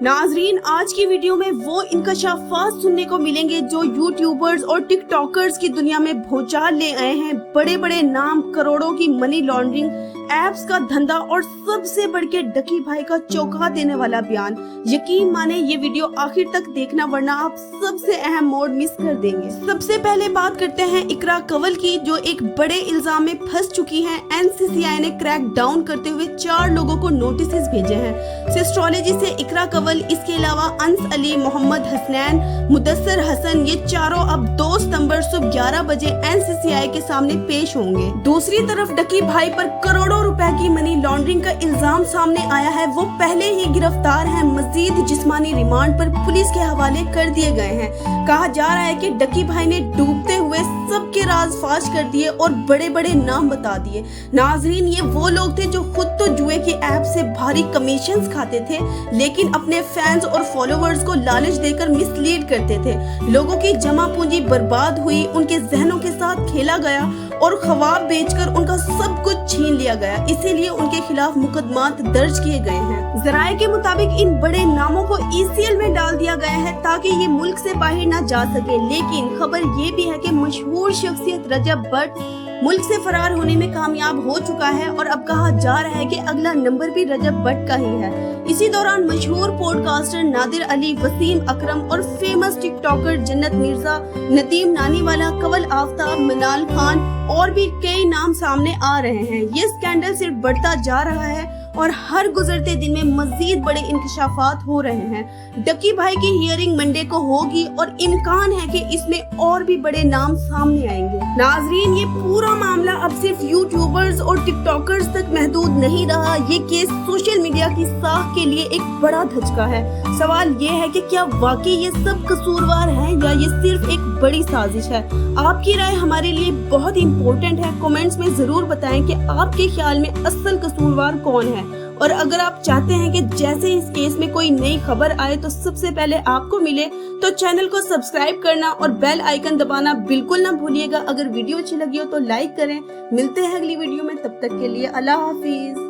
नाजरीन, आज की वीडियो में वो इंकशाफात सुनने को मिलेंगे जो यूट्यूबर्स और टिकटॉकर्स की दुनिया में भूचाल ले आए हैं। बड़े बड़े नाम, करोड़ों की मनी लॉन्ड्रिंग, एप्स का धंधा और सबसे बढ़ के डकी भाई का चौंका देने वाला बयान। यकीन माने ये वीडियो आखिर तक देखना, वरना आप सबसे अहम मोड़ मिस कर देंगे। सबसे पहले बात करते हैं इकरा कंवल की, जो एक बड़े इल्जाम में फंस चुकी हैं। NCCI ने क्रैक डाउन करते हुए 4 लोगों को नोटिस भेजे हैं। सिस्ट्रोलॉजी से इकरा कंवल, इसके अलावा अंस अली, मोहम्मद हसनैन, मुदस्सर हसन, ये चारों अब 2 सितंबर सुबह 11 बजे NCCI के सामने पेश होंगे। दूसरी तरफ डकी भाई पर करोड़ों रुपए की मनी लॉन्ड्रिंग का इल्जाम सामने आया है। वो पहले ही गिरफ्तार हैं, मजीद जिस्मानी रिमांड पर पुलिस के हवाले कर दिए गए हैं। कहा जा रहा है कि डकी भाई ने डूबते हुए सबके राज फाश कर दिए और बड़े बड़े नाम बता दिए। नाजरीन, ये वो लोग थे जो खुद तो जुए की ऐप से भारी कमीशंस खाते थे, लेकिन अपने फैंस और फॉलोवर्स को लालच देकर मिसलीड करते थे। लोगों की जमा पूंजी बर्बाद हुई, उनके जहनों के साथ खेला गया और ख्वाब बेचकर उनका सब कुछ छीन लिया गया। इसीलिए उनके खिलाफ मुकदमात दर्ज किए गए हैं। जराये के मुताबिक इन बड़े नामों को ECL में डाल दिया गया है ताकि ये मुल्क से बाहर न जा सके। लेकिन खबर ये भी है कि मशहूर शख्सियत रजब भट्ट मुल्क से फरार होने में कामयाब हो चुका है और अब कहा जा रहा है कि अगला नंबर भी रजब भट्ट का ही है। इसी दौरान मशहूर पॉडकास्टर नादिर अली, वसीम अकरम और फेमस टिकटॉकर जन्नत मिर्जा, नदीम नानीवाला, कंवल आफ्ताब, मनाल खान और भी कई नाम सामने आ रहे हैं। ये स्कैंडल सिर्फ बढ़ता जा रहा है और हर गुजरते दिन में मजीद बड़े इंकशाफात हो रहे हैं। डकी भाई की हियरिंग मंडे को होगी और इम्कान है कि इसमें और भी बड़े नाम सामने आएंगे। नाजरीन, ये पूरा मामला अब सिर्फ यूट्यूबर्स और टिकटॉकर्स तक महदूद नहीं रहा। ये केस सोशल मीडिया की साख के लिए एक बड़ा धचका है। सवाल ये है कि क्या वाकई ये सब कसूरवार हैं या ये सिर्फ एक बड़ी साजिश है? आपकी राय हमारे लिए बहुत इम्पोर्टेंट है। कमेंट्स में जरूर बताएं कि आपके ख्याल में असल कसूरवार कौन है। और अगर आप चाहते हैं कि जैसे इस केस में कोई नई खबर आए तो सबसे पहले आपको मिले, तो चैनल को सब्सक्राइब करना और बेल आइकन दबाना बिल्कुल ना भूलिएगा। अगर वीडियो अच्छी लगी हो तो लाइक करें। मिलते हैं अगली वीडियो में, तब तक के लिए अल्लाह हाफिज।